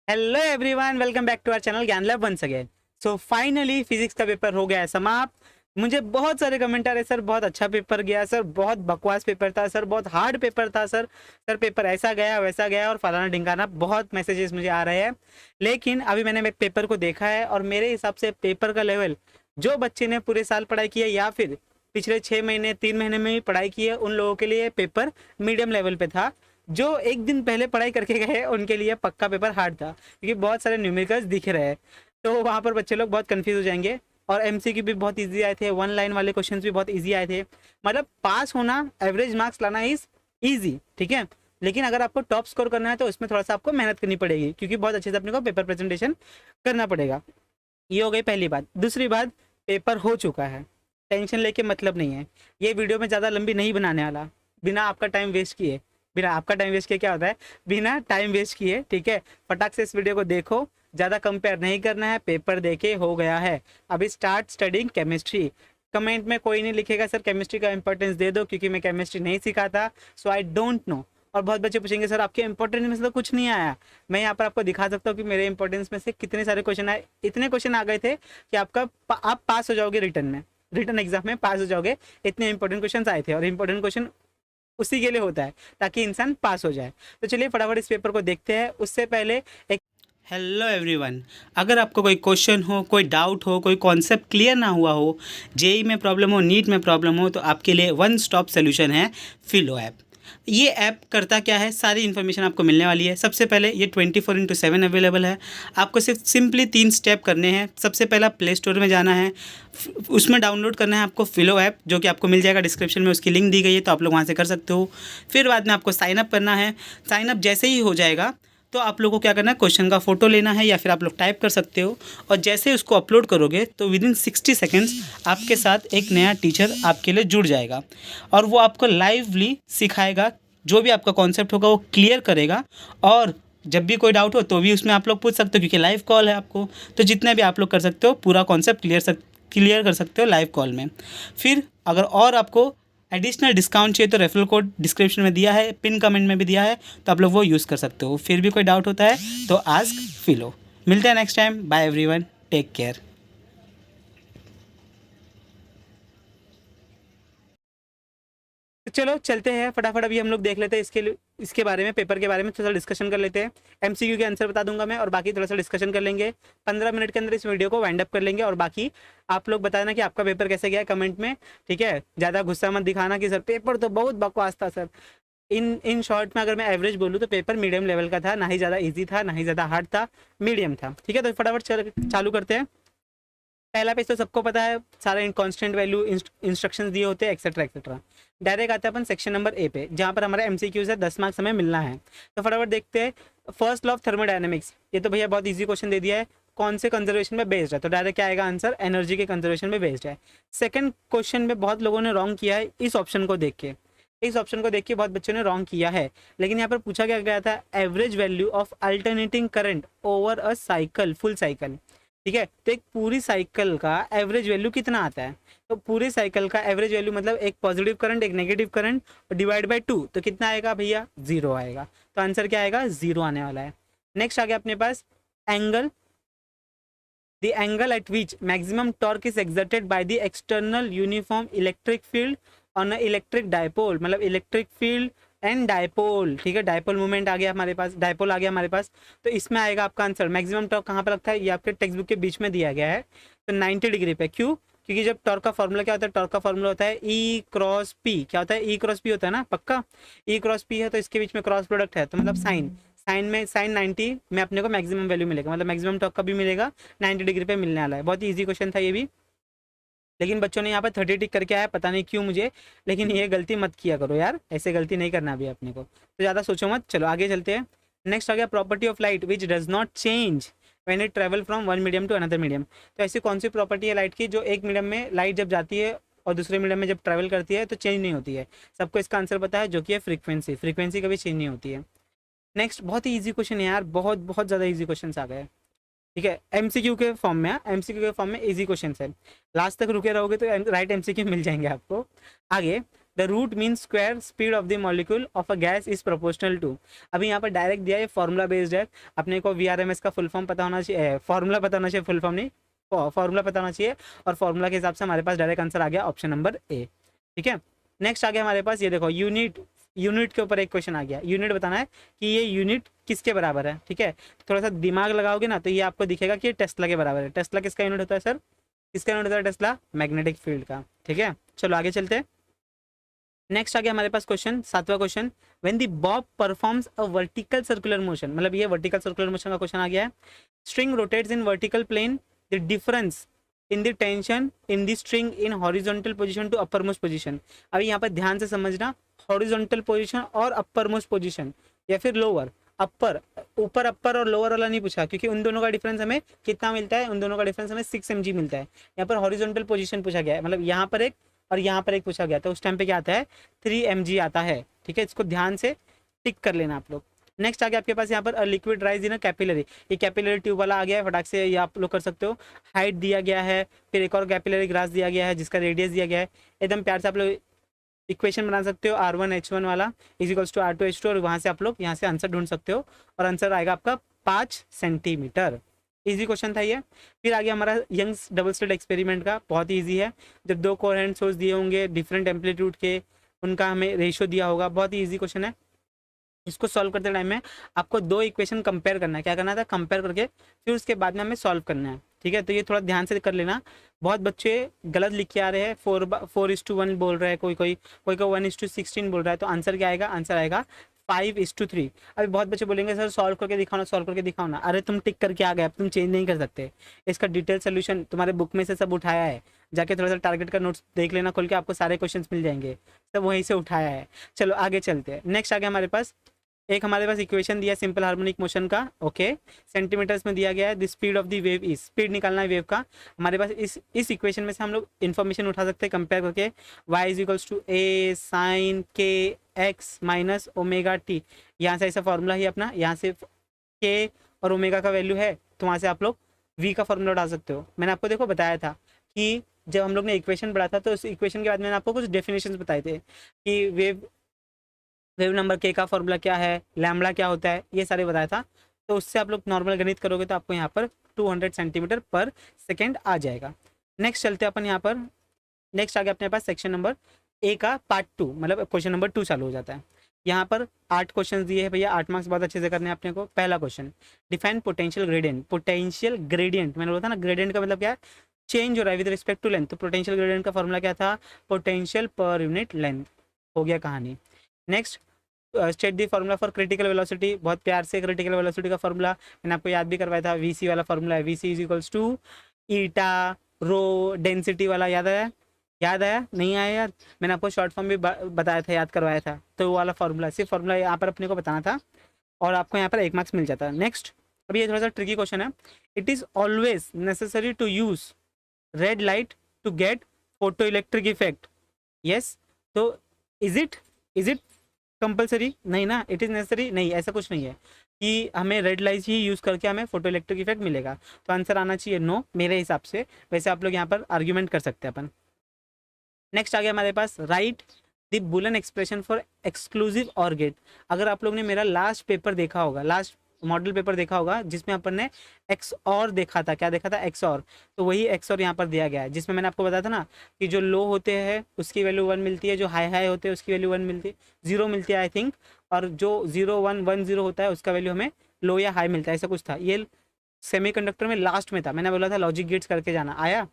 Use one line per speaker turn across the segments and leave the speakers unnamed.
Hello everyone, welcome back to our channel Gyan lab once again. So finally physics का paper हो गया है समाप्त। मुझे बहुत सारे कमेंट आ रहे, सर बहुत अच्छा पेपर गया, सर बहुत बकवास पेपर था, सर बहुत हार्ड पेपर था, सर पेपर ऐसा गया वैसा गया और फलाना ढिंकाना, बहुत मैसेजेस मुझे आ रहे हैं। लेकिन अभी मैंने पेपर को देखा है और मेरे हिसाब से पेपर का लेवल, जो बच्चे ने पूरे साल पढ़ाई की है या फिर पिछले 6 महीने 3 महीने में भी पढ़ाई की है, उन लोगों के लिए पेपर मीडियम लेवल पे था। जो एक दिन पहले पढ़ाई करके गए उनके लिए पक्का पेपर हार्ड था, क्योंकि बहुत सारे न्यूमेरिकल्स दिख रहे हैं। तो वहाँ पर बच्चे लोग बहुत कंफ्यूज हो जाएंगे। और एमसीक्यू भी बहुत इजी आए थे, वन लाइन वाले क्वेश्चंस भी बहुत इजी आए थे। मतलब पास होना, एवरेज मार्क्स लाना इज ईजी, ठीक है। लेकिन अगर आपको टॉप स्कोर करना है तो इसमें थोड़ा सा आपको मेहनत करनी पड़ेगी, क्योंकि बहुत अच्छे से अपने को पेपर प्रेजेंटेशन करना पड़ेगा। ये हो गई पहली बात। दूसरी बात, पेपर हो चुका है, टेंशन लेके मतलब नहीं है। ये वीडियो में ज़्यादा लंबी नहीं बनाने वाला, बिना आपका टाइम वेस्ट किए। बिना आपका टाइम वेस्ट किए क्या होता है, बिना टाइम वेस्ट किए, ठीक है। फटाक से इस वीडियो को देखो, ज़्यादा कंपेयर नहीं करना है, पेपर देके हो गया है। अभी स्टार्ट स्टडिंग केमिस्ट्री। कमेंट में कोई नहीं लिखेगा सर केमिस्ट्री का इंपॉर्टेंस दे दो, क्योंकि मैं केमिस्ट्री नहीं सिखाता, सो आई डोंट नो। और बहुत बच्चे पूछेंगे सर आपके इंपॉर्टेंस में से तो कुछ नहीं आया। मैं यहाँ पर आपको दिखा सकता हूँ कि मेरे इंपॉर्टेंस में से कितने सारे क्वेश्चन आए। इतने क्वेश्चन आ गए थे कि आप पास हो जाओगे रिटर्न में, रिटर्न एग्जाम में पास हो जाओगे। इतने इंपॉर्टेंट क्वेश्चन आए थे, और इंपॉर्टेंट क्वेश्चन उसी के लिए होता है ताकि इंसान पास हो जाए। तो चलिए फटाफट इस पेपर को देखते हैं। उससे पहले एक हेलो एवरीवन, अगर आपको कोई क्वेश्चन हो, कोई डाउट हो, कोई कॉन्सेप्ट क्लियर ना हुआ हो, जेई में प्रॉब्लम हो, नीट में प्रॉब्लम हो, तो आपके लिए वन स्टॉप सोल्यूशन है फिलो ऐप। ये ऐप करता क्या है, सारी इन्फॉर्मेशन आपको मिलने वाली है। सबसे पहले ये 24/7 अवेलेबल है। आपको सिर्फ सिंपली 3 स्टेप करने हैं। सबसे पहला प्ले स्टोर में जाना है, उसमें डाउनलोड करना है आपको फिलो ऐप, जो कि आपको मिल जाएगा डिस्क्रिप्शन में, उसकी लिंक दी गई है, तो आप लोग वहाँ से कर सकते हो। फिर बाद में आपको साइन अप करना है। साइन अप जैसे ही हो जाएगा तो आप लोगों को क्या करना है, क्वेश्चन का फोटो लेना है, या फिर आप लोग टाइप कर सकते हो। और जैसे उसको अपलोड करोगे तो विदिन 60 सेकेंड्स आपके साथ एक नया टीचर आपके लिए जुड़ जाएगा, और वो आपको लाइवली सिखाएगा। जो भी आपका कॉन्सेप्ट होगा वो क्लियर करेगा, और जब भी कोई डाउट हो तो भी उसमें आप लोग पूछ सकते हो, क्योंकि लाइव कॉल है आपको। तो जितने भी आप लोग कर सकते हो, पूरा कॉन्सेप्ट क्लियर कर सकते हो लाइव कॉल में। फिर अगर और आपको एडिशनल डिस्काउंट चाहिए तो रेफरल कोड डिस्क्रिप्शन में दिया है, पिन कमेंट में भी दिया है, तो आप लोग वो यूज़ कर सकते हो। फिर भी कोई डाउट होता है तो आस्क फिलो। मिलते हैं next time, bye everyone, take care. तो चलो चलते हैं फटाफट। अभी हम लोग देख लेते हैं इसके बारे में, पेपर के बारे में थोड़ा सा डिस्कशन कर लेते हैं। एमसीक्यू के आंसर बता दूंगा मैं, और बाकी थोड़ा सा डिस्कशन कर लेंगे। 15 मिनट के अंदर इस वीडियो को वाइंड अप कर लेंगे, और बाकी आप लोग बताना कि आपका पेपर कैसे गया कमेंट में, ठीक है। ज़्यादा गुस्सा मत दिखाना कि सर पेपर तो बहुत बकवास था सर। इन शॉर्ट में अगर मैं एवरेज बोलूँ तो पेपर मीडियम लेवल का था, ना ही ज़्यादा ईजी था ना ही ज़्यादा हार्ड था, मीडियम था, ठीक है। तो फटाफट चालू करते हैं। पहला पेज तो सबको पता है, सारे कांस्टेंट वैल्यू इंस्ट्रक्शंस दिए होते हैं, एक्सेट्रा एक्सेट्रा। डायरेक्ट आते हैं अपन सेक्शन नंबर ए पे, जहाँ पर हमारा एमसीक्यूज है, 10 मार्क्स हमें मिलना है। तो फटाफट देखते हैं। फर्स्ट लॉ ऑफ थर्मोडायनेमिक्स, ये तो भैया बहुत ईजी क्वेश्चन दे दिया है। कौन से कंजर्वेशन में बेस्ड है, तो डायरेक्ट क्या आएगा आंसर, एनर्जी के कंजर्वेशन में बेस्ड है। सेकंड क्वेश्चन में बहुत लोगों ने रॉन्ग किया है इस ऑप्शन को देख के, इस ऑप्शन को देख के बहुत बच्चों ने रॉन्ग किया है। लेकिन यहाँ पर पूछा क्या गया था, average value of alternating current over a cycle, full cycle, ठीक है। तो एक पूरी साइकिल का एवरेज वैल्यू कितना आता है, तो पूरी साइकिल का एवरेज वैल्यू मतलब एक पॉजिटिव करंट एक नेगेटिव करंट डिवाइड बाय 2, तो कितना आएगा भैया, 0 आएगा। तो आंसर क्या आएगा, 0 आने वाला है। नेक्स्ट आ गया अपने पास angle, the angle at which maximum torque is exerted by the external uniform electric field on a electric dipole, मतलब इलेक्ट्रिक फील्ड एंड डायपोल, ठीक है। डायपोल मूवमेंट आ गया हमारे पास, डायपोल आ गया हमारे पास। तो इसमें आएगा आपका आंसर, मैक्सिमम टॉर्क कहाँ पर लगता है, ये आपके टेक्स्ट बुक के बीच में दिया गया है, तो 90 डिग्री पे। क्यों, क्योंकि जब टॉर्क का फॉर्मूला क्या होता है, टॉर्क का फॉर्मूला होता है ई क्रॉस पी। क्या होता है, ई क्रॉस पी होता है ना, पक्का। ई क्रॉस पी है तो इसके बीच में क्रॉस प्रोडक्ट है, तो मतलब साइन, साइन में साइन 90 में अपने को मैक्सिमम वैल्यू मिलेगा, मतलब मैक्सिमम टॉर्क का भी मिलेगा, 90 डिग्री पे मिलने वाला है। बहुत ही ईजी क्वेश्चन था ये भी, लेकिन बच्चों ने यहाँ पर 30 टिक करके आया, पता नहीं क्यों मुझे। लेकिन ये गलती मत किया करो यार, ऐसे गलती नहीं करना अभी अपने को, तो ज़्यादा सोचो मत। चलो आगे चलते हैं। नेक्स्ट आ गया property of light which does not change when it travel from one medium to another medium. तो ऐसी कौन सी प्रॉपर्टी है लाइट की, जो एक मीडियम में लाइट जब जाती है और दूसरे मीडियम में जब ट्रैवल करती है तो चेंज नहीं होती है। सबको इसका आंसर पता है, जो कि है फ्रीक्वेंसी। फ्रीक्वेंसी कभी चेंज नहीं होती है। नेक्स्ट बहुत ही ईजी क्वेश्चन है यार, बहुत बहुत ज़्यादा ईजी क्वेश्चन आ गए, ठीक है। एमसीक्यू के फॉर्म में, एमसीक्यू के फॉर्म में इजी क्वेश्चन है। लास्ट तक रुके रहोगे तो राइट एमसीक्यू मिल जाएंगे आपको। आगे the root means square speed of the molecule of a gas is proportional to. अभी यहाँ पर डायरेक्ट दिया है, फॉर्मूला बेस्ड है, अपने को VRMS का फुल फॉर्म पता होना चाहिए, फॉर्मूला पता होना चाहिए, फुल फॉर्म नहीं, फॉर्मूला पता होना चाहिए, और फॉर्मूला के हिसाब से हमारे पास डायरेक्ट आंसर आ गया ऑप्शन नंबर ए। ठीक है, नेक्स्ट आ गया हमारे पास, ये देखो यूनिट, यूनिट के ऊपर एक क्वेश्चन आ गया, यूनिट बताना है कि ये यूनिट किसके बराबर है। ठीक है, थोड़ा सा दिमाग लगाओगे ना तो ये आपको दिखेगा कि ये टेस्ला के बराबर है। टेस्ला किसका यूनिट होता है सर, किसका यूनिट होता है टेस्ला, मैग्नेटिक फील्ड का। ठीक है, चलो आगे चलते हैं। नेक्स्ट आ गया हमारे पास क्वेश्चन, 7वां question, when the bob performs a vertical circular motion, मतलब ये वर्टिकल सर्कुलर मोशन का क्वेश्चन आ गया है। String rotates in vertical plane, the difference in the tension in the string in horizontal position to uppermost position. अभी यहाँ पर ध्यान से समझना, हॉरिजॉन्टल पोजीशन और अपर मोस्ट पोजीशन या फिर लोअर, अपर, ऊपर अपर और लोअर वाला नहीं पूछा, क्योंकि उन दोनों का डिफरेंस हमें कितना मिलता है, उन दोनों का डिफरेंस हमें 6 mg मिलता है। यहाँ पर हॉरिजॉन्टल पोजीशन पूछा गया है, मतलब यहाँ पर एक और यहाँ पर एक पूछा गया, तो उस टाइम पे क्या आता है, 3 mg आता है। ठीक है, इसको ध्यान से टिक कर लेना आप लोग। नेक्स्ट आ गया आपके पास यहाँ पर लिक्विड राइज इन कैपिलरी, ये कैपिलरी ट्यूब वाला आ गया है, फटाक से ये आप लोग कर सकते हो। हाइट दिया गया है, फिर एक और कैपिलरी ग्रास दिया गया है जिसका रेडियस दिया गया है। एकदम प्यार से आप लोग इक्वेशन बना सकते हो, R1H1 वाला इज इक्वल्स टू R2H2, और वहाँ से आप लोग यहाँ से आंसर ढूंढ सकते हो, और आंसर आएगा आपका 5 सेंटीमीटर। इजी क्वेश्चन था ये। फिर आ गया हमारा यंग्स डबल स्लिट एक्सपेरिमेंट का, बहुत ईजी है। जब 2 कोहेरेंट सोर्स दिए होंगे डिफरेंट एम्पलीट्यूड के, उनका हमें रेशियो दिया होगा, बहुत ही ईजी क्वेश्चन है। इसको सॉल्व करते टाइम में आपको 2 इक्वेशन कंपेयर करना है, क्या करना था, कंपेयर करके फिर उसके बाद में हमें सॉल्व करना है। ठीक है, तो ये थोड़ा ध्यान से कर लेना। बहुत बच्चे गलत लिख के आ रहे हैं, 4:1 बोल रहे हैं, कोई कोई 1:16 बोल रहा है, तो आंसर क्या आएगा, आंसर आएगा 5:3। अभी बहुत बच्चे बोलेंगे सर सॉल्व करके दिखाओ ना, सॉल्व करके दिखाओ ना। अरे तुम टिक करके आ गए, अब तुम चेंज नहीं कर सकते। इसका डिटेल सोल्यूशन तुम्हारे बुक में से सब उठाया है, जाके थोड़ा सा टारगेट का नोट्स देख लेना खोल के, आपको सारे क्वेश्चंस मिल जाएंगे, सब वहीं से उठाया है। चलो आगे चलते हैं। नेक्स्ट आ गया हमारे पास, एक हमारे पास इक्वेशन दिया सिंपल हार्मोनिक मोशन का, ओके, सेंटीमीटर्स में दिया गया है। The speed of the wave is, speed निकालना है वेव का। हमारे पास इस इक्वेशन में से हम लोग इन्फॉर्मेशन उठा सकते हैं कंपेयर करके, y is equals to a sin k x minus omega T. यहाँ से ऐसा फॉर्मूला ही अपना, यहाँ से k और ओमेगा का वैल्यू है, तो वहाँ से आप लोग v का फॉर्मूला उठा सकते हो। मैंने आपको देखो बताया था कि जब हम लोग ने इक्वेशन पढ़ा था, तो उस इक्वेशन के बाद मैंने आपको कुछ डेफिनेशन बताए थे कि वेव नंबर के का फॉर्मूला क्या है, लैम्बडा क्या होता है, ये सारे बताया था। तो उससे आप लोग नॉर्मल गणित करोगे तो आपको यहाँ पर 200 सेंटीमीटर पर सेकेंड आ जाएगा। नेक्स्ट चलते हैं अपन यहाँ पर। नेक्स्ट आ गया अपने पास सेक्शन नंबर ए का पार्ट 2, मतलब क्वेश्चन नंबर 2 चालू हो जाता है। यहाँ पर 8 क्वेश्चन दिए हैं भैया, 8 मार्क्स बहुत अच्छे से करने हैं अपने को। पहला question, define potential gradient. Potential gradient मैंने बोला था ना, ग्रेडियंट का मतलब क्या है, चेंज हो रहा है विद रिस्पेक्ट टू लेंथ। तो पोटेंशियल ग्रेडियंट का फॉर्मूला क्या था, पोटेंशियल पर यूनिट लेंथ। हो गया कहानी। Next, state the formula for critical velocity. बहुत प्यार से क्रिटिकल वेलोसिटी का फॉर्मूला मैंने आपको याद भी करवाया था, VC वाला फॉर्मूला है, VC is equals to eta rho density वाला। याद आया, याद आया नहीं आया यार, मैंने आपको शॉर्ट फॉर्म भी बताया था, याद करवाया था। तो वो वाला फॉर्मूला, सिर्फ फॉर्मूला यहाँ पर अपने को बताना था, और आपको यहाँ पर 1 मार्क्स मिल जाता है। नेक्स्ट, अभी ये थोड़ा सा ट्रिकी क्वेश्चन है। It is always necessary to use red light to get photo electric effect. Yes, तो इज इट कंपलसरी, नहीं ना, इट इज़ नेसेसरी नहीं, ऐसा कुछ नहीं है कि हमें रेड लाइट ही यूज़ करके हमें फोटो इलेक्ट्रिक इफेक्ट मिलेगा। तो आंसर आना चाहिए नो, मेरे हिसाब से। वैसे आप लोग यहाँ पर आर्ग्यूमेंट कर सकते हैं अपन। नेक्स्ट आ गया हमारे पास, write the boolean expression for exclusive or gate. अगर आप लोग ने मेरा लास्ट पेपर देखा होगा, लास्ट मॉडल पेपर देखा होगा, जिसमें अपन ने एक्स और देखा था, क्या देखा था, एक्स और, तो वही एक्स और यहाँ पर दिया गया है, जिसमें मैंने आपको बताया था ना कि जो लो होते हैं उसकी वैल्यू 1 मिलती है, जो हाई हाई होते हैं उसकी वैल्यू 1 मिलती है, 0 मिलती है आई थिंक, और जो 0 1 1 0 होता है उसका वैल्यू हमें लो या हाई मिलता है, ऐसा कुछ था। ये सेमीकंडक्टर में लास्ट में था, मैंने बोला था लॉजिक गेट्स करके जाना, आया।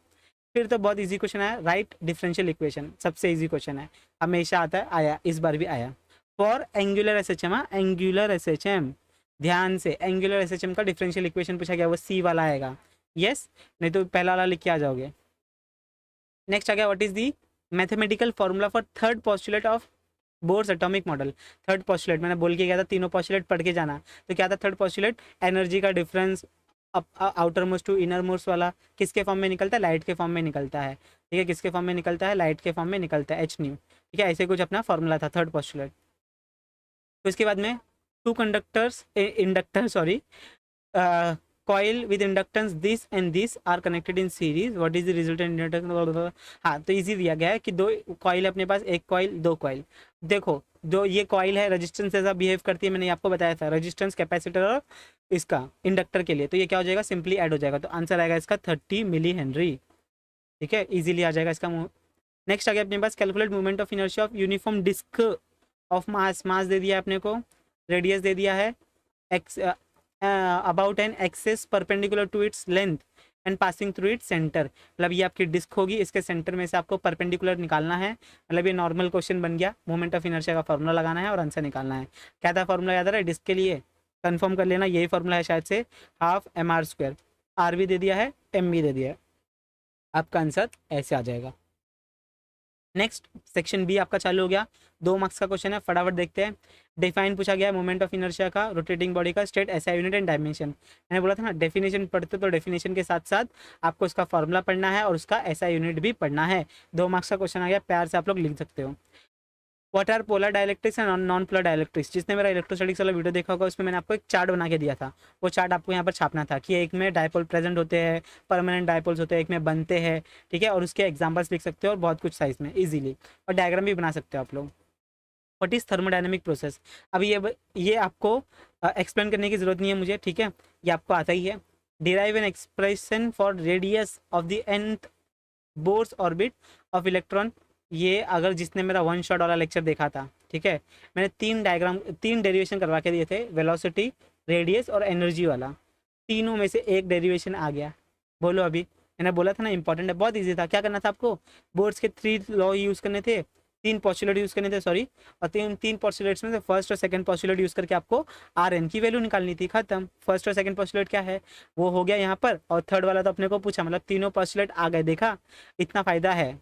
फिर तो बहुत इजी क्वेश्चन है, राइट डिफरेंशियल इक्वेशन, सबसे इजी क्वेश्चन है, हमेशा आता है, आया, इस बार भी आया। For angular SHM, angular SHM, ध्यान से, एंगुलर SHM का डिफरेंशियल इक्वेशन पूछा गया, वो C वाला आएगा। यस, नहीं तो पहला वाला लिख के आ जाओगे। नेक्स्ट आ गया, what is the mathematical formula for third postulate of Bohr's atomic model. Third postulate मैंने बोल के गया था, तीनों पोस्टुलेट पढ़ के जाना। तो क्या था थर्ड पोस्टुलेट, एनर्जी का difference outermost to innermost वाला किसके फॉर्म में निकलता है, लाइट के फॉर्म में निकलता है। ठीक है, किसके फॉर्म में निकलता है, लाइट के फॉर्म में निकलता है, hν। ठीक है, ऐसे कुछ अपना फॉर्मूला था थर्ड पोस्टुलेट। तो इसके बाद में two conductors inductor sorry coil with inductance this and this are connected in series, what is the resultant inductance. हाँ, तो इजी दिया गया है कि दो कॉइल अपने पास, एक कॉइल दो कॉइल। देखो जो ये कॉइल है रेजिस्टेंस ऐसा बिहेव करती है, मैंने आपको बताया था रेजिस्टेंस कैपेसिटर और इसका इंडक्टर के लिए, तो ये क्या हो जाएगा सिंपली ऐड हो जाएगा, तो आंसर आएगा इसका 30 मिली हेनरी। ठीक है, इजीली आ जाएगा इसका। नेक्स्ट आ गया अपने पास calculate movement of inertia of uniform disc of mass. Mass दे दिया अपने को, रेडियस दे दिया है, x about an axis perpendicular to its length and passing through its centre. मतलब ये आपकी डिस्क होगी, इसके सेंटर में से आपको परपेंडिकुलर निकालना है। मतलब ये नॉर्मल क्वेश्चन बन गया, मोमेंट ऑफ इनर्शिया का फॉर्मूला लगाना है और आंसर निकालना है। क्या था फॉर्मूला याद आ रहा है डिस्क के लिए, कंफर्म कर लेना, यही फॉर्मूला है शायद से, half M R square. R भी दे दिया है, एम भी दे दिया है, आपका आंसर ऐसे आ जाएगा। नेक्स्ट सेक्शन बी आपका चालू हो गया, 2 मार्क्स का क्वेश्चन है, फटाफट देखते हैं। डिफाइन पूछा गया है मोमेंट ऑफ इनर्शिया का, रोटेटिंग बॉडी का, state, SI unit and dimension. मैंने बोला था ना डेफिनेशन पढ़ते तो डेफिनेशन के साथ साथ आपको उसका फॉर्मूला पढ़ना है और उसका एसआई यूनिट भी पढ़ना है। 2 मार्क्स का क्वेश्चन आ गया, प्यार से आप लोग लिख सकते हो। What are polar dielectrics and non polar dielectrics. जिसने मेरा इलेक्ट्रोस्टैटिक्स वाला वीडियो देखा होगा उसमें मैंने आपको एक चार्ट बना के दिया था, वो चार्ट आपको यहाँ पर छापना था कि एक में डायपोल प्रेजेंट होते हैं, परमानेंट डायपोल्स होते हैं, एक में बनते हैं। ठीक है, और उसके एग्जांपल्स लिख सकते हो और बहुत कुछ साइज में इजीली, और डायग्राम भी बना सकते हो आप लोग। What is thermodynamic process. अब ये आपको एक्सप्लेन करने की जरूरत नहीं है मुझे, ठीक है, ये आपको आता ही है। Derive an expression for radius of the nth Bohr's orbit of electron. ये अगर जिसने मेरा वन शॉट वाला लेक्चर देखा था, ठीक है, मैंने 3 डेरिवेशन करवा के दिए थे, वेलोसिटी, रेडियस और एनर्जी वाला। तीनों में से एक डेरिवेशन आ गया, बोलो अभी। मैंने बोला था ना इंपॉर्टेंट है, बहुत इजी था। क्या करना था आपको, बोर्ड्स के 3 लॉ यूज़ करने थे, 3 पॉस्टुलेट यूज़ करने थे, सॉरी, और तीन पॉस्टुलेट्स में से फर्स्ट और सेकंड पॉस्टुलेट यूज़ करके आपको आर एन की वैल्यू निकालनी थी, खत्म। फर्स्ट और सेकंड पॉस्टुलेट क्या है वो हो गया यहाँ पर, और थर्ड वाला तो अपने को पूछा, मतलब तीनों पॉस्टुलेट आ गए, देखा, इतना फायदा है।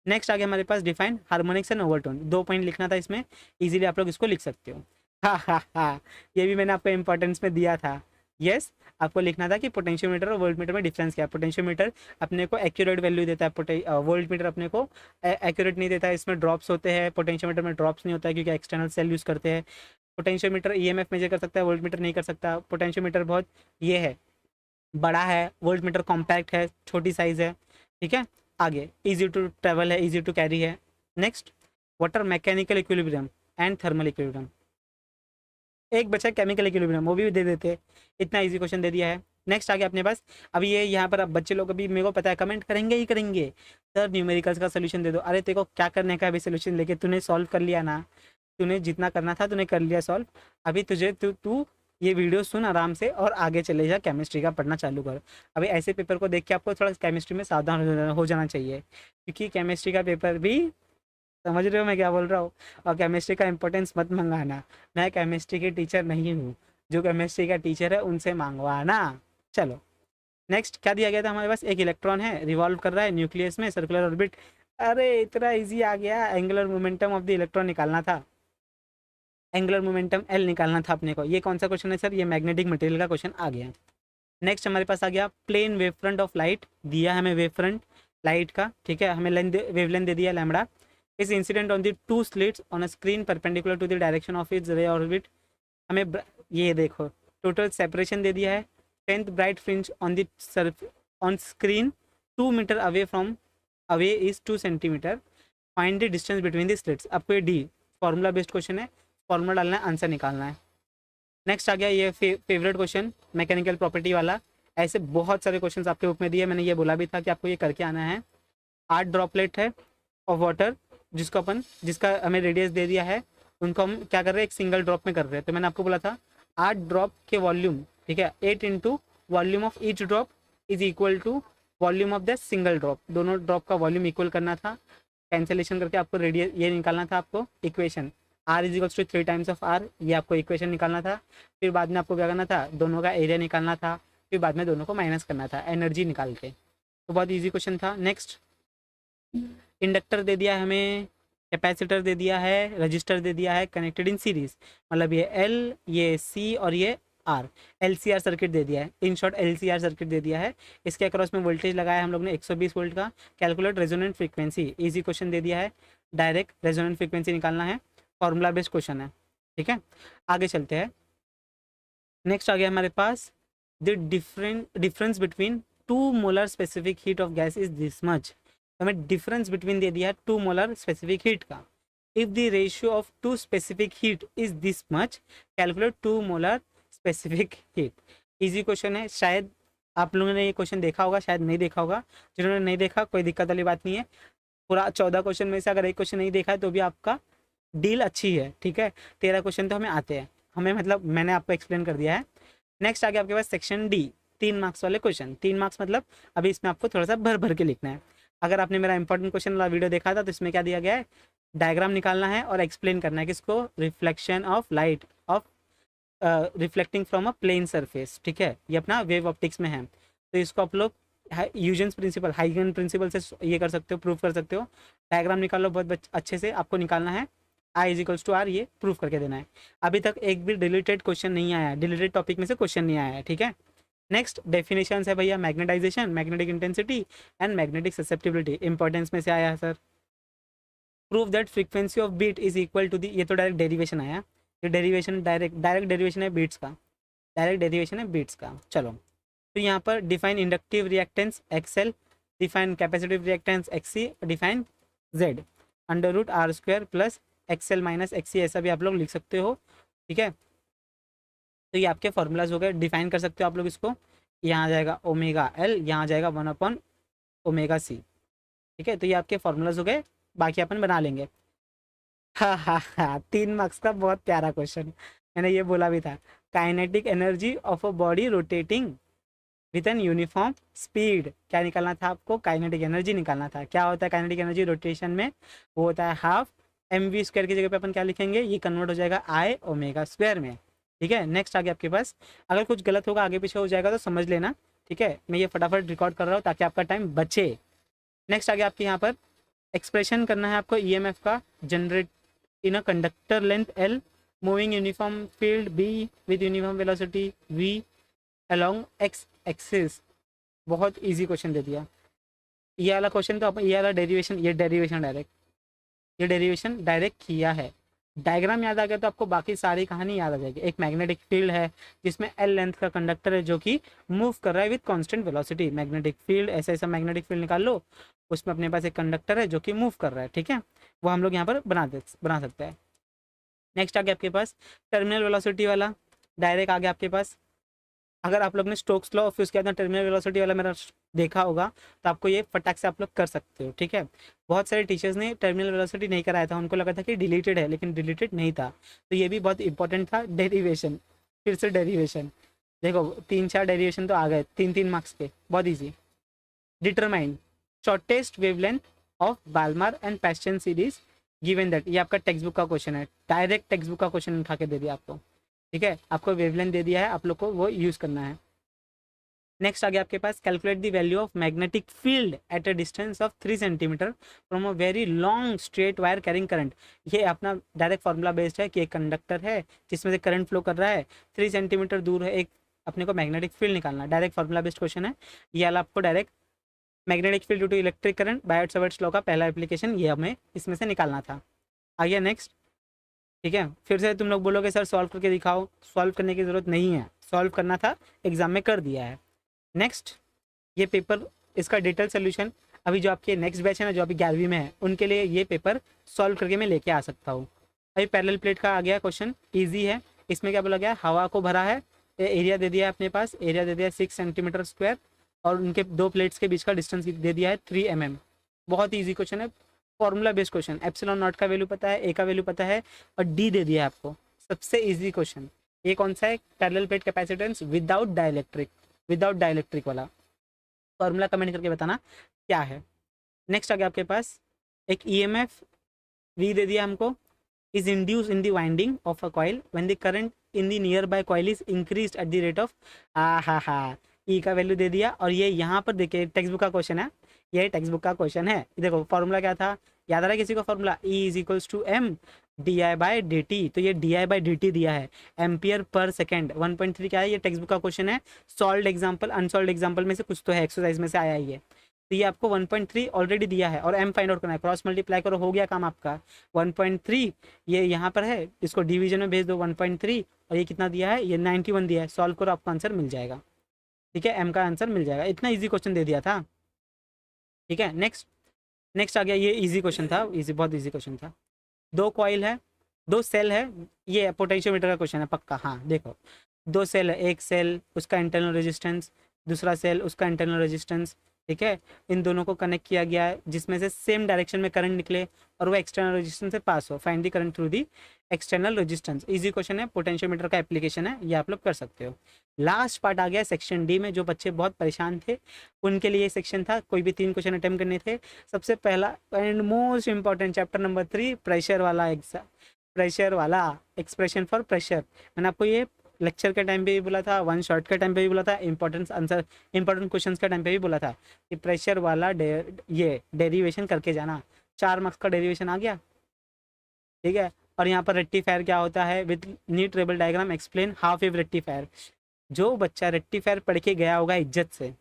नेक्स्ट आ गया हमारे पास define harmonics and overtone. 2 point लिखना था इसमें, इजीली आप लोग इसको लिख सकते हो। हा, ये भी मैंने आपको इंपॉर्टेंस में दिया था। यस, आपको लिखना था कि पोटेंशियोमीटर और वोल्टमीटर में डिफरेंस क्या है। पोटेंशियोमीटर अपने को एक्यूरेट वैल्यू देता है, वोल्टमीटर अपने को एक्यूरेट नहीं देता है, इसमें ड्रॉप्स होते हैं। पोटेंशियोमीटर में ड्रॉप्स नहीं होता है क्योंकि एक्सटर्नल सेल यूज़ करते हैं। पोटेंशियोमीटर ईएमएफ मेजर कर सकता है, वोल्टमीटर नहीं कर सकता। पोटेंशियोमीटर बहुत ये है, बड़ा है, वोल्टमीटर कॉम्पैक्ट है, छोटी साइज़ है। ठीक है, आगे इजी टू ट्रेवल है, इजी टू कैरी है। Next, water mechanical equilibrium and thermal equilibrium. एक बचा केमिकल इक्विलिब्रियम, वो भी दे देते, इतना इजी क्वेश्चन दे दिया है। नेक्स्ट आ गया अपने पास, अब ये यहाँ पर अब बच्चे लोग अभी मेरे को पता है कमेंट करेंगे ही करेंगे, सर न्यूमेरिकल्स का सोल्यूशन दे दो। अरे तेरे को क्या करने का अभी सोल्यूशन लेके, तूने सॉल्व कर लिया ना, तूने जितना करना था तूने कर लिया सॉल्व। अभी तुझे तू ये वीडियो सुन आराम से और आगे चले जा, केमिस्ट्री का पढ़ना चालू कर। अभी ऐसे पेपर को देख के आपको थोड़ा केमिस्ट्री में सावधान हो जाना चाहिए, क्योंकि केमिस्ट्री का पेपर भी, समझ रहे हो मैं क्या बोल रहा हूँ। और केमिस्ट्री का इंपॉर्टेंस मत मंगाना, मैं केमिस्ट्री की टीचर नहीं हूँ, जो केमिस्ट्री का टीचर है उनसे मांगवाना। चलो नेक्स्ट क्या दिया गया था हमारे पास, एक इलेक्ट्रॉन है, रिवॉल्व कर रहा है न्यूक्लियस में, सर्कुलर ऑर्बिट। अरे इतना इजी आ गया, angular momentum of the electron निकालना था, एंगुलर मोमेंटम एल निकालना था अपने को। ये कौन सा क्वेश्चन है सर, ये मैग्नेटिक मटेरियल का क्वेश्चन आ गया। नेक्स्ट हमारे पास आ गया plane wave front of light, दिया है हमें वेव फ्रंट लाइट का, ठीक है, हमें वेवलेंथ दे दिया लैम्बडा। इस incident on the 2 slits on a screen perpendicular to the direction of its ray orbit. हमें ये देखो टोटल सेपरेशन दे दिया है, 10th bright fringe on the on screen 2 metre away is 2 centimetre. Find the distance between the slits. आपको ये D formula based question है, formula डालना है, आंसर निकालना है। नेक्स्ट आ गया ये फेवरेट क्वेश्चन मैकेनिकल प्रॉपर्टी वाला। ऐसे बहुत सारे क्वेश्चंस आपके बुक में दिए, मैंने ये बोला भी था कि आपको ये करके आना है। 8 ड्रॉपलेट है ऑफ वाटर जिसका हमें रेडियस दे दिया है, उनको हम क्या कर रहे हैं, एक सिंगल ड्रॉप में कर रहे हैं। तो मैंने आपको बोला था 8 ड्रॉप के वॉल्यूम, ठीक है, 8 into volume of each drop is equal to volume of the single drop. दोनों ड्रॉप का वॉल्यूम इक्वल करना था, कैंसिलेशन करके आपको रेडियस ये निकालना था, आपको equation R is equals to 3 times of R, ये आपको इक्वेशन निकालना था। फिर बाद में आपको क्या करना था, दोनों का एरिया निकालना था, फिर बाद में दोनों को माइनस करना था एनर्जी निकाल के। तो बहुत ईजी क्वेश्चन था। नेक्स्ट, इंडक्टर दे दिया है हमें, कैपेसिटर दे दिया है, रजिस्टर दे दिया है, कनेक्टेड इन सीरीज, मतलब ये एल, ये सी और ये आर, LCR सर्किट दे दिया है, इन शॉर्ट LCR सर्किट दे दिया है। इसके अक्रॉस में वोल्टेज लगाया है हम लोग ने 120 वोल्ट का। Calculate resonant frequency, easy question दे दिया है, डायरेक्ट रेजोनेंट फ्रीक्वेंसी निकालना है, फॉर्मूला बेस्ड क्वेश्चन है, ठीक है। आगे चलते हैं। नेक्स्ट आ गया हमारे पास the difference between 2 molar specific heat of gas is this much. हमें डिफरेंस बिटवीन दे दिया है 2 मोलर स्पेसिफिक हीट का। If the ratio of 2 specific heat is this much, calculate 2 molar specific heat. Easy question है, शायद आप लोगों ने ये क्वेश्चन देखा होगा, शायद नहीं देखा होगा। जिन्होंने नहीं देखा कोई दिक्कत वाली बात नहीं है, पूरा 14 क्वेश्चन में से अगर एक क्वेश्चन नहीं देखा है तो भी आपका डील अच्छी है, ठीक है। 13 क्वेश्चन तो हमें आते हैं, हमें मतलब मैंने आपको एक्सप्लेन कर दिया है। नेक्स्ट आगे आपके पास सेक्शन डी, 3 मार्क्स वाले क्वेश्चन। 3 मार्क्स मतलब अभी इसमें आपको थोड़ा सा भर भर के लिखना है। अगर आपने मेरा इंपॉर्टेंट क्वेश्चन वाला वीडियो देखा था तो इसमें क्या दिया गया है, डायग्राम निकालना है और एक्सप्लेन करना है किसको, reflection of light of reflecting from a plane surface, ठीक है। ये अपना वेव ऑप्टिक्स में है, तो इसको आप लोग ह्यूजेंस प्रिंसिपल, हाइगन प्रिंसिपल से ये कर सकते हो, प्रूव कर सकते हो। डायग्राम निकालो बहुत अच्छे से, आपको निकालना है I is equals to are, ये प्रूव करके देना है। अभी तक एक भी डिलीटेड क्वेश्चन नहीं आया है, डिलीटेड टॉपिक में से क्वेश्चन नहीं आया है, ठीक है। नेक्स्ट डेफिनेशन है भैया, magnetisation, magnetic intensity and magnetic susceptibility. Importance में से आया है sir. Prove that frequency of beat is equal to the, ये तो डायरेक्ट डेरिवेशन आया, ये डेरिवेशन डायरेक्ट डेरिवेशन है बीट्स का, डायरेक्ट डेरिवेशन है बीट्स का। चलो तो यहाँ पर define inductive reactance XL, define capacitive reactance XC, define Z, under root R square plus XL minus XC, ऐसा भी आप लोग लिख सकते हो, ठीक है। तो ये आपके फॉर्मूलाज हो गए, डिफाइन कर सकते हो आप लोग इसको। यहाँ आ जाएगा ओमेगा एल, यहाँ आ जाएगा 1/ओमेगा सी, ठीक है। तो ये आपके फॉर्मूलाज हो गए, बाकी अपन बना लेंगे। हाँ हाँ हाँ, 3 मार्क्स का बहुत प्यारा क्वेश्चन, मैंने ये बोला भी था। Kinetic energy of a body rotating with an uniform speed, क्या निकालना था आपको, काइनेटिक एनर्जी निकालना था। क्या होता है काइनेटिक एनर्जी रोटेशन में, वो होता है हाफ mv² की जगह पे अपन क्या लिखेंगे, ये कन्वर्ट हो जाएगा आई ओमेगा स्क्वायर में, ठीक है। नेक्स्ट आगे आपके पास, अगर कुछ गलत होगा आगे पीछे हो जाएगा तो समझ लेना, ठीक है। मैं ये फटाफट रिकॉर्ड कर रहा हूँ ताकि आपका टाइम बचे। नेक्स्ट आगे आपके यहाँ पर एक्सप्रेशन करना है आपको ईएमएफ का, generate in a conductor length L, moving uniform field B with uniform velocity V along X axis. बहुत इजी क्वेश्चन दे दिया ये वाला क्वेश्चन, तो अपन ये वाला डेरिवेशन, ये डेरिवेशन डायरेक्ट किया है। डायग्राम याद आ गया तो आपको बाकी सारी कहानी याद आ जाएगी। एक मैग्नेटिक फील्ड है जिसमें एल लेंथ का कंडक्टर है जो कि मूव कर रहा है with constant velocity. Magnetic field, ऐसा मैग्नेटिक फील्ड निकाल लो, उसमें अपने पास एक कंडक्टर है जो कि मूव कर रहा है, ठीक है। वो हम लोग यहाँ पर बना सकते हैं। नेक्स्ट आगे आपके पास टर्मिनल वेलोसिटी वाला, डायरेक्ट आगे आपके पास, अगर आप लोग ने स्टोक्स लॉ फिर उसके बाद टर्मिनल वेलोसिटी वाला मेरा देखा होगा तो आपको ये फटाक से आप लोग कर सकते हो, ठीक है। बहुत सारे टीचर्स ने टर्मिनल वेलोसिटी नहीं कराया था, उनको लगा था कि डिलीटेड है, लेकिन डिलीटेड नहीं था। तो ये भी बहुत इंपॉर्टेंट था। डेरिवेशन, फिर से डेरिवेशन, देखो 3-4 डेरिवेशन तो आ गए, 3-3 मार्क्स के, बहुत easy. Determine shortest wavelength of Balmer and Paschen series given that, ये आपका टेक्स्ट बुक का क्वेश्चन है, डायरेक्ट टेक्स्ट बुक का क्वेश्चन उठा के दे दिया आपको, ठीक है। आपको वेवलेंथ दे दिया है, आप लोग को वो यूज करना है। नेक्स्ट आ गया आपके पास, calculate the value of magnetic field at a distance of 3 centimetre from a very long straight wire carrying current. ये अपना डायरेक्ट फार्मूला बेस्ड है कि एक कंडक्टर है जिसमें से करंट फ्लो कर रहा है, 3 सेंटीमीटर दूर है, एक अपने को मैग्नेटिक फील्ड निकालना। डायरेक्ट फार्मूला बेस्ड क्वेश्चन है ये वाला, आपको direct magnetic field due to electric current Biot Savart's law का पहला एप्लीकेशन ये हमें इसमें से निकालना था। आ गया नेक्स्ट, ठीक है। फिर से तुम लोग बोलोगे सर सॉल्व करके दिखाओ, सॉल्व करने की ज़रूरत नहीं है, सॉल्व करना था एग्जाम में कर दिया है। नेक्स्ट ये पेपर, इसका डिटेल सोल्यूशन अभी जो आपके नेक्स्ट बैच है ना, जो अभी 11वीं में है, उनके लिए ये पेपर सॉल्व करके मैं लेके आ सकता हूँ। अभी पैरेलल प्लेट का आ गया क्वेश्चन, ईजी है। इसमें क्या बोला गया, हवा को भरा है, एरिया दे दिया है अपने पास, एरिया दे दिया है 6 सेंटीमीटर स्क्वायर, और उनके 2 प्लेट्स के बीच का डिस्टेंस दे दिया है 3 mm। बहुत ईजी क्वेश्चन है, formula based question. Epsilon not का वैल्यू पता है, ए का वैल्यू पता है, और डी दे दिया है आपको। सबसे ईजी क्वेश्चन ये कौन सा है, parallel plate capacitance without dielectric वाला। फॉर्मूला कमेंट करके बताना क्या है। नेक्स्ट आ गया आपके पास एक ईएमएफ वी दे दिया हमको, is induced in the winding of a coil when the current in the nearby coil is increased at the rate of, E का वैल्यू दे दिया। और ये यहाँ पर देखिए टेक्स्ट बुक का क्वेश्चन है, ये टेक्स्ट बुक का क्वेश्चन है। देखो फॉर्मूला क्या था, याद आ रहा है किसी को formula, E is equals to M D I by D T. तो ये D I by D T दिया है, एम्पियर पर सेकेंड। 1.3 क्या है, ये टेक्स्ट बुक का क्वेश्चन है। सॉल्व एग्जाम्पल अनसॉल्व एग्जाम्पल में से कुछ तो है, एक्सरसाइज में से आया ही है। तो ये आपको 1.3 ऑलरेडी दिया है, और एम फाइंड आउट करना है, क्रॉस मल्टीप्लाई करो, हो गया काम आपका। 1.3 ये यहाँ पर है, इसको डिवीजन में भेज दो 1.3, और ये कितना दिया है, ये 91 दिया है। सॉल्व करो, आपका आंसर मिल जाएगा। ठीक है, एम का आंसर मिल जाएगा। इतना इजी क्वेश्चन दे दिया था। ठीक है, नेक्स्ट नेक्स्ट आ गया, ये इजी क्वेश्चन था, इजी, बहुत इजी क्वेश्चन था। दो कॉइल है, दो सेल है, ये पोटेंशियोमीटर का क्वेश्चन है पक्का। हाँ देखो, दो सेल है, एक सेल उसका इंटरनल रेजिस्टेंस, दूसरा सेल उसका इंटरनल रेजिस्टेंस। ठीक है, इन दोनों को कनेक्ट किया गया है जिसमें से सेम डायरेक्शन में करंट निकले और वो एक्सटर्नल रेजिस्टेंस से पास हो। Find the current through the external resistance. Easy question है, पोटेंशियोमीटर का एप्लीकेशन है, ये आप लोग कर सकते हो। लास्ट पार्ट आ गया सेक्शन डी में। जो बच्चे बहुत परेशान थे उनके लिए सेक्शन था, कोई भी 3 क्वेश्चन अटेम्प्ट करने थे। सबसे पहला and most important chapter number 3, pressure वाला एग्जाम, प्रेशर वाला एक्सप्रेशन फॉर प्रेशर। मैंने आपको ये लेक्चर के टाइम पे भी बोला था, वन शॉट के टाइम पे भी बोला था, इंपॉर्टेंट आंसर, इंपॉर्टेंट क्वेश्चंस के टाइम पे भी बोला था कि प्रेशर वाला ये डेरिवेशन करके जाना। 4 मार्क्स का डेरिवेशन आ गया। ठीक है, और यहाँ पर रेक्टिफायर क्या होता है, with neat table diagram explain half wave rectifier. जो बच्चा रेक्टिफायर पढ़ के गया होगा इज्जत से,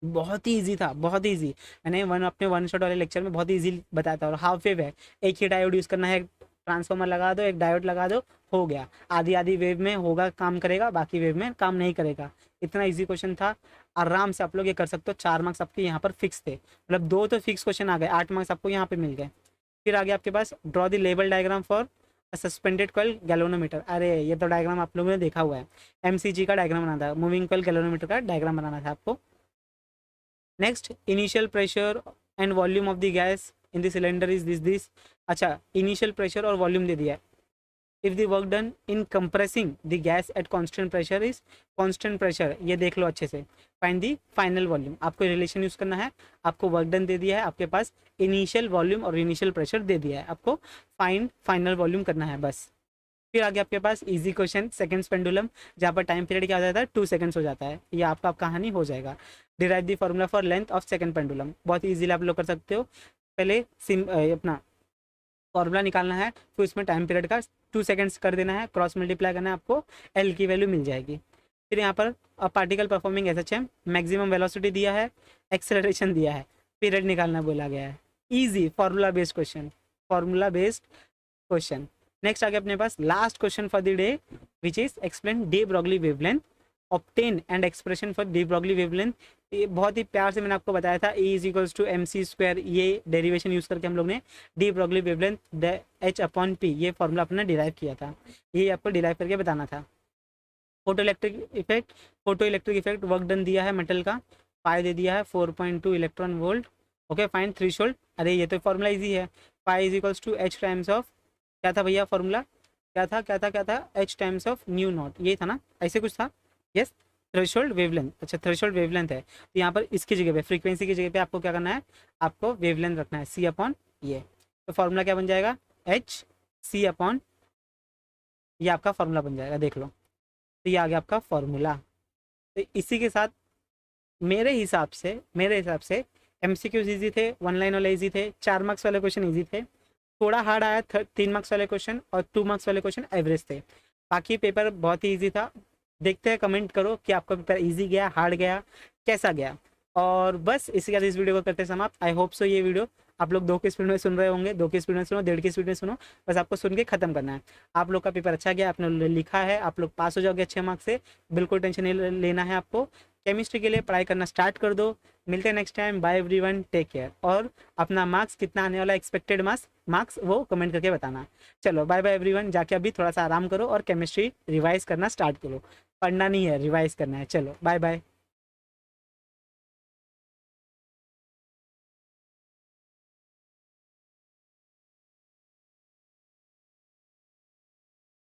बहुत ही इजी था, बहुत ही इजी। मैंने अपने वन शॉट वाले लेक्चर में बहुत ही इजी बताया था। और हाफ वेव है, एक ही डायोड यूज़ करना है, ट्रांसफार्मर लगा दो, एक डायोड लगा दो, हो गया। आधी आधी वेव में होगा काम करेगा, बाकी वेव में काम नहीं करेगा। इतना इजी क्वेश्चन था, आराम से आप लोग ये कर सकते हो। 4 मार्क्स आपके यहाँ पर फिक्स थे, मतलब 2 तो फिक्स क्वेश्चन आ गए, 8 मार्क्स आपको यहाँ पे मिल गए। फिर आगे आपके पास draw the label diagram for suspended coil galvanometer. अरे ये तो डायग्राम आप लोगों ने देखा हुआ है, एमसीजी का डायग्राम बनाना था, मूविंग कॉइल गैल्वेनोमीटर का डायग्राम बनाना था आपको। Next, initial pressure and volume of the gas in the cylinder is this. अच्छा, इनिशियल प्रेशर और वॉल्यूम दे दिया है। If the work done in compressing the gas at constant pressure is, constant pressure ये देख लो अच्छे से। फाइंड द फाइनल वॉल्यूम, आपको relation use करना है। आपको वर्क डन दे दिया है, आपके पास इनिशियल वॉल्यूम और इनिशियल प्रेशर दे दिया है, आपको फाइनल वॉल्यूम करना है बस। फिर आगे आपके पास इजी क्वेश्चन, सेकंड्स पेंडुलम, जहाँ पर टाइम पीरियड क्या हो जाता है, 2 सेकंड्स हो जाता है। ये आपका कहानी हो जाएगा। Derive the formula for length of second pendulum, बहुत इजीली आप लोग कर सकते हो। पहले अपना फॉर्मूला निकालना है, फिर उसमें टाइम पीरियड का 2 सेकंड्स कर देना है, क्रॉस मल्टीप्लाई करना है, आपको एल की वैल्यू मिल जाएगी। फिर यहाँ पर particle performing SHM, maximum velocity दिया है, एक्सेलरेशन दिया है, पीरियड निकालना बोला गया है। Easy formula based question, formula based question. Next आ गया अपने पास last question for the day, which is explain de Broglie wavelength, obtain and expression for de Broglie wavelength. ये बहुत ही प्यार से मैंने आपको बताया था, E is equals to MC², ये डेरिवेशन यूज करके हम लोग ने डी ब्रॉगली वेवलेंथ H/P ये फॉर्मूला अपना डिराइव किया था, ये आपको डिराइव करके बताना था। Photo electric effect work done दिया है मेटल का, पाई दे दिया है 4.2 electron volt. Okay fine threshold, अरे ये तो फॉर्मूला इजी है, phi is equals to H times of, क्या था भैया फॉर्मूला, क्या था H times of nu naught, ये था ना, ऐसे कुछ था। यस, थ्रेशोल्ड वेवलेंथ, अच्छा थ्रेशोल्ड वेवलेंथ है, तो यहाँ पर इसकी जगह पे फ्रीक्वेंसी की जगह पे आपको क्या करना है, आपको वेवलेंथ रखना है C/, ये तो फॉर्मूला क्या बन जाएगा, HC/, ये आपका फॉर्मूला बन जाएगा, देख लो। तो ये आ गया आपका फॉर्मूला। तो इसी के साथ मेरे हिसाब से MCQs इजी थे, 1 लाइन वाले इजी थे, 4 मार्क्स वाले क्वेश्चन इजी थे, थोड़ा हार्ड आया 3 मार्क्स वाले क्वेश्चन और 2 मार्क्स वाले क्वेश्चन एवरेज थे। बाकी पेपर बहुत ही ईजी था। देखते हैं, कमेंट करो कि आपका पेपर ईजी गया, हार्ड गया, कैसा गया। और बस इसी के साथ इस वीडियो को करते समाप्त। आई होप सो ये वीडियो आप लोग 2 की स्पीड में सुन रहे होंगे, 2 की स्पीड में सुनो, 1.5 की स्पीड में सुनो, बस आपको सुन के खत्म करना है। आप लोग का पेपर अच्छा गया, आपने लिखा है, आप लोग पास हो जाओगे अच्छे मार्क्स से, बिल्कुल टेंशन नहीं लेना है आपको। केमिस्ट्री के लिए पढ़ाई करना स्टार्ट कर दो। मिलते हैं next time, bye everyone, take care. और अपना मार्क्स कितना आने वाला, एक्सपेक्टेड मार्क्स वो कमेंट करके बताना। चलो बाय बाय एवरीवन, जाके अभी थोड़ा सा आराम करो और केमिस्ट्री रिवाइज करना स्टार्ट करो। पढ़ना नहीं है, रिवाइज करना है। चलो बाय बाय।